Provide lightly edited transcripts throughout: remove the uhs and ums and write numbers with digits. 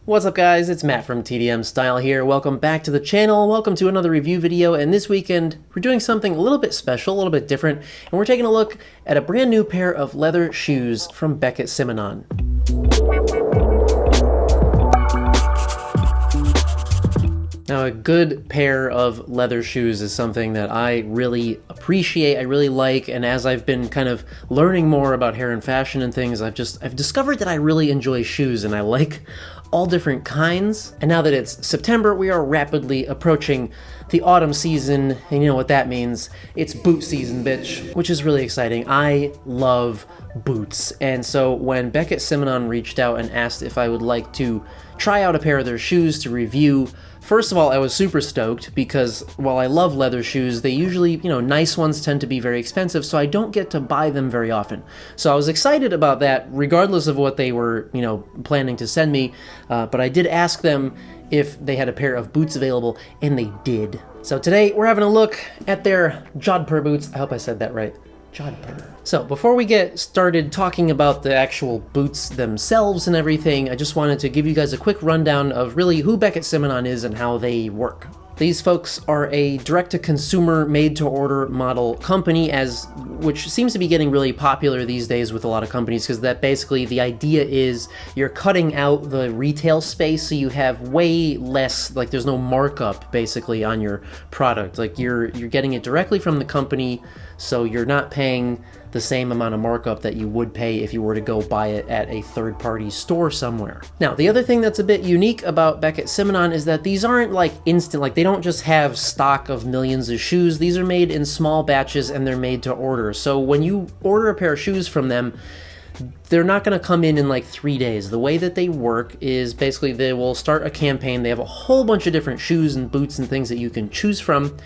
What's up guys, it's Matt from TDM Style here. Welcome back to the channel, welcome to another review video, and this weekend we're doing something a little bit special, a little bit different, and we're taking a look at a brand new pair of leather shoes from Beckett Simonon. Now, a good pair of leather shoes is something that I really appreciate, I really like, and as I've been kind of learning more about hair and fashion and things, I've discovered that I really enjoy shoes, and I like all different kinds. And now that it's September, we are rapidly approaching the autumn season, and you know what that means. It's boot season, bitch, which is really exciting. I love boots, and so when Beckett Simonon reached out and asked if I would like to try out a pair of their shoes to review, first of all, I was super stoked because while I love leather shoes, they usually, nice ones tend to be very expensive, so I don't get to buy them very often. So I was excited about that, regardless of what they were, planning to send me, but I did ask them if they had a pair of boots available, and they did. So today, we're having a look at their Judphur boots. I hope I said that right. Judphur. So before we get started talking about the actual boots themselves and everything, I just wanted to give you guys a quick rundown of really who Beckett Simonon is and how they work. These folks are a direct-to-consumer, made-to-order model company, which seems to be getting really popular these days with a lot of companies, because that basically the idea is you're cutting out the retail space, so you have way less, like there's no markup basically on your product. Like you're getting it directly from the company, so you're not paying the same amount of markup that you would pay if you were to go buy it at a third-party store somewhere. Now, the other thing that's a bit unique about Beckett Simonon is that these aren't like instant, like they don't just have stock of millions of shoes. These are made in small batches and they're made to order. So when you order a pair of shoes from them, they're not going to come in like 3 days. The way that they work is basically they will start a campaign. They have a whole bunch of different shoes and boots and things that you can choose from.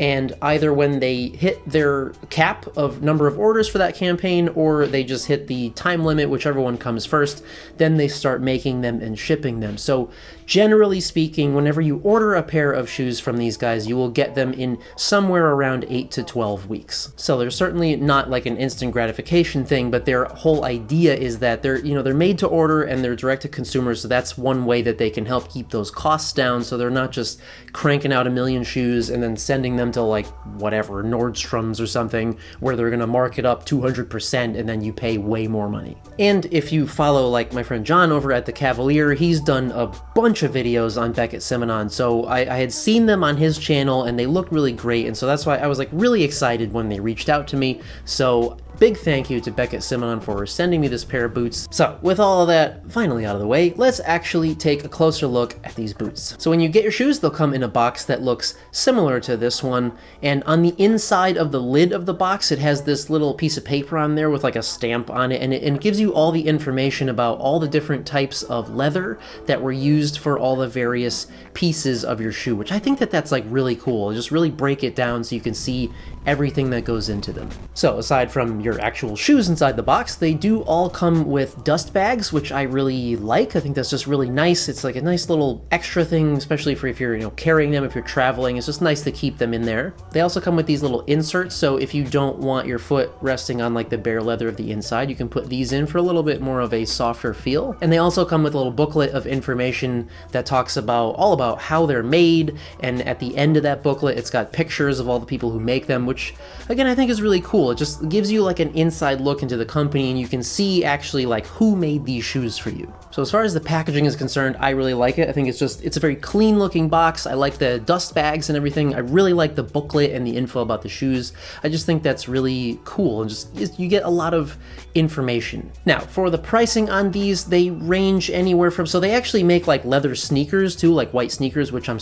And either when they hit their cap of number of orders for that campaign, or they just hit the time limit, whichever one comes first, then they start making them and shipping them. So generally speaking, whenever you order a pair of shoes from these guys, you will get them in somewhere around 8 to 12 weeks. So they're certainly not like an instant gratification thing, but their whole idea is that they're made to order and they're direct to consumers. So that's one way that they can help keep those costs down. So they're not just cranking out a million shoes and then sending them to like whatever, Nordstrom's or something, where they're gonna mark it up 200% and then you pay way more money. And if you follow like my friend John over at The Cavalier, he's done a bunch of videos on Beckett Simonon. So I had seen them on his channel and they look really great. And so that's why I was like really excited when they reached out to me. So big thank you to Beckett Simonon for sending me this pair of boots. So with all of that finally out of the way, let's actually take a closer look at these boots. So when you get your shoes, they'll come in a box that looks similar to this one. And on the inside of the lid of the box, it has this little piece of paper on there with like a stamp on it. And it gives you all the information about all the different types of leather that were used for all the various pieces of your shoe, which I think that that's like really cool. Just really break it down so you can see everything that goes into them. So aside from your actual shoes inside the box, they do all come with dust bags, which I really like. I think that's just really nice. It's like a nice little extra thing, especially for if you're carrying them, if you're traveling. It's just nice to keep them in there. They also come with these little inserts, so if you don't want your foot resting on like the bare leather of the inside, you can put these in for a little bit more of a softer feel. And they also come with a little booklet of information that talks all about how they're made, and at the end of that booklet it's got pictures of all the people who make them, which again I think is really cool. It just gives you like an inside look into the company, and you can see actually like who made these shoes for you. So as far as the packaging is concerned, I really like it. I think it's a very clean looking box. I like the dust bags and everything. I really like the booklet and the info about the shoes. I just think that's really cool, and you get a lot of information. Now for the pricing on these, they range anywhere from, so they actually make like leather sneakers too, like white sneakers, which I'm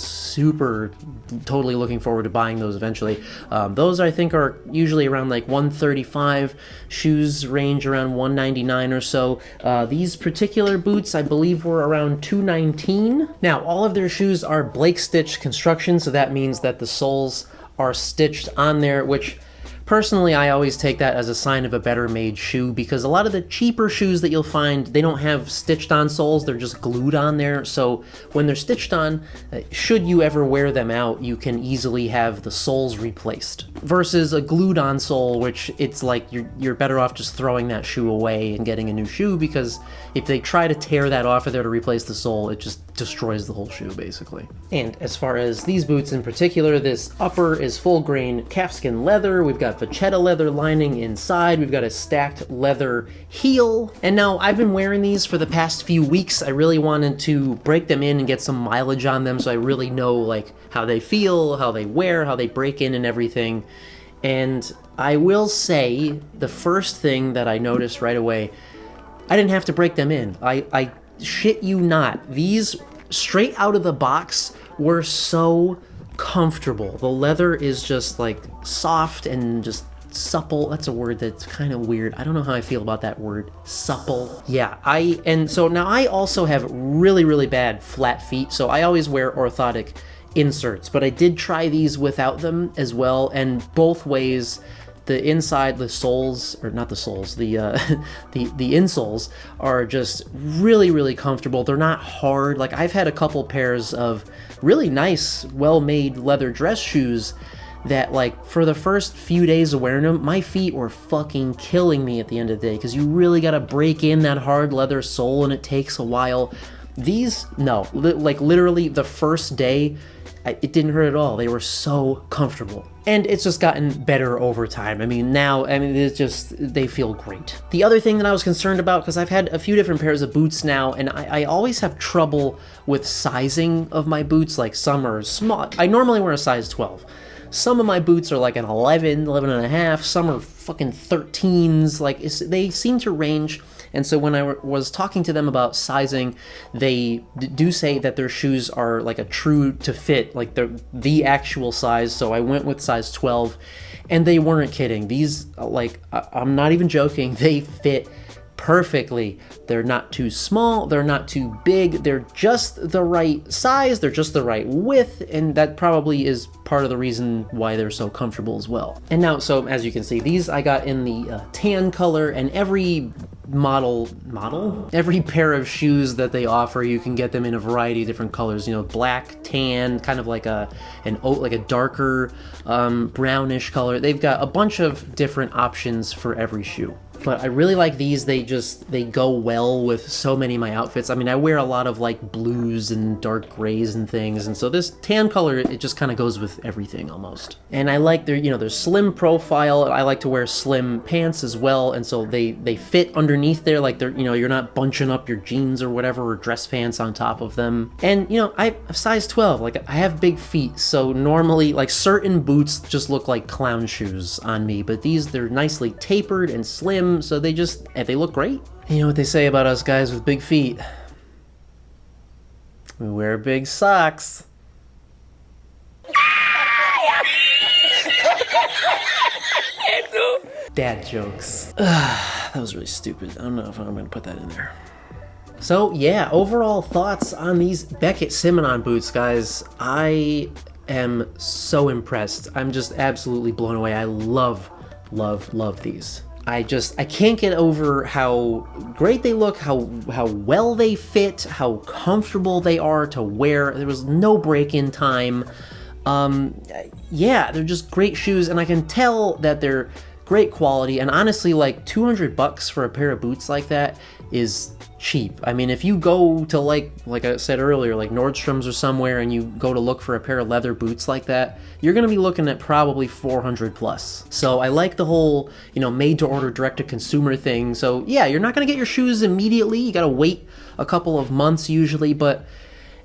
totally looking forward to buying those eventually. Those I think are usually around like $135. Shoes range around $199 or so. These particular boots I believe were around $219. Now all of their shoes are Blake stitch construction, so that means that the soles are stitched on there, which Personally, I always take that as a sign of a better made shoe, because a lot of the cheaper shoes that you'll find, they don't have stitched on soles, they're just glued on there. So when they're stitched on, should you ever wear them out, you can easily have the soles replaced. Versus a glued on sole, which it's like you're better off just throwing that shoe away and getting a new shoe, because if they try to tear that off of there to replace the sole, it just destroys the whole shoe basically. And as far as these boots in particular, this upper is full grain calfskin leather. We've got vachetta leather lining inside. We've got a stacked leather heel. And now I've been wearing these for the past few weeks. I really wanted to break them in and get some mileage on them, so I really know like how they feel, how they wear, how they break in and everything. And I will say the first thing that I noticed right away, I didn't have to break them in. I shit you not, these straight out of the box were so comfortable. The leather is just like soft and just supple. That's a word that's kind of weird. I don't know how I feel about that word, supple. Yeah, and so now I also have really, really bad flat feet, so I always wear orthotic inserts, but I did try these without them as well, and both ways, the inside, the soles, or not the soles, the insoles are just really, really comfortable. They're not hard. Like, I've had a couple pairs of really nice, well-made leather dress shoes that, like, for the first few days of wearing them, my feet were fucking killing me at the end of the day, because you really gotta break in that hard leather sole, and it takes a while. These, no, like, literally the first day, it didn't hurt at all. They were so comfortable. And it's just gotten better over time. It's just, they feel great. The other thing that I was concerned about, because I've had a few different pairs of boots now, and I always have trouble with sizing of my boots. Like, some are small. I normally wear a size 12. Some of my boots are like an 11, 11 and a half. Some are fucking 13s. Like, they seem to range. And so when I was talking to them about sizing, they do say that their shoes are like a true to fit, like they're the actual size. So I went with size 12, and they weren't kidding. These, like, I'm not even joking, they fit perfectly. They're not too small, they're not too big, they're just the right size, they're just the right width, and that probably is part of the reason why they're so comfortable as well. And now, so as you can see, these I got in the tan color, and every every pair of shoes that they offer, you can get them in a variety of different colors, you know, black, tan, kind of like a darker brownish color. They've got a bunch of different options for every shoe. But I really like these. They go well with so many of my outfits. I mean, I wear a lot of like blues and dark grays and things, and so this tan color, it just kind of goes with everything almost. And I like their slim profile. I like to wear slim pants as well, and so they fit underneath there, like they're, you're not bunching up your jeans or whatever, or dress pants on top of them. And I have size 12. Like, I have big feet, so normally like certain boots just look like clown shoes on me, but they're nicely tapered and slim. So they look great. You know what they say about us guys with big feet? We wear big socks. Dad jokes. That was really stupid. I don't know if I'm going to put that in there. So yeah, overall thoughts on these Beckett Simonon boots, guys. I am so impressed. I'm just absolutely blown away. I love these. I can't get over how great they look, how well they fit, how comfortable they are to wear. There was no break-in time. Yeah, they're just great shoes, and I can tell that they're great quality. And honestly, like $200 for a pair of boots like that is cheap. I mean, if you go to like I said earlier, like Nordstrom's or somewhere, and you go to look for a pair of leather boots like that, you're gonna be looking at probably $400 plus. So I like the whole, made to order, direct to consumer thing. So yeah, you're not gonna get your shoes immediately. You gotta wait a couple of months usually, but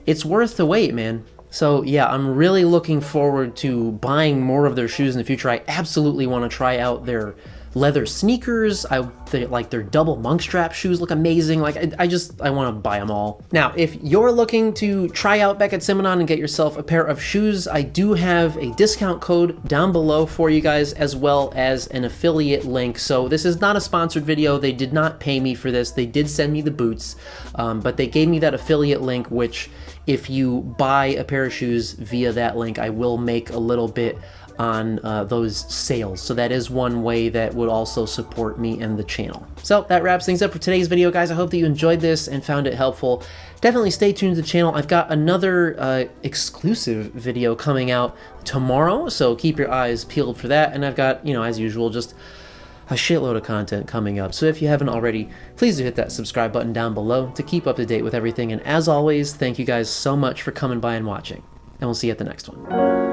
it's worth the wait, man. So yeah, I'm really looking forward to buying more of their shoes in the future. I absolutely want to try out their leather sneakers. I their double monk strap shoes look amazing. Like I want to buy them all. Now, if you're looking to try out Beckett Simonon and get yourself a pair of shoes, I do have a discount code down below for you guys, as well as an affiliate link. So this is not a sponsored video. They did not pay me for this. They did send me the boots, but they gave me that affiliate link, which if you buy a pair of shoes via that link, I will make a little bit on those sales. So that is one way that would also support me and the channel. So that wraps things up for today's video, guys. I hope that you enjoyed this and found it helpful. Definitely stay tuned to the channel. I've got another exclusive video coming out tomorrow, so keep your eyes peeled for that. And I've got, you know, as usual, just a shitload of content coming up. So if you haven't already, please do hit that subscribe button down below to keep up to date with everything. And as always, thank you guys so much for coming by and watching. And we'll see you at the next one.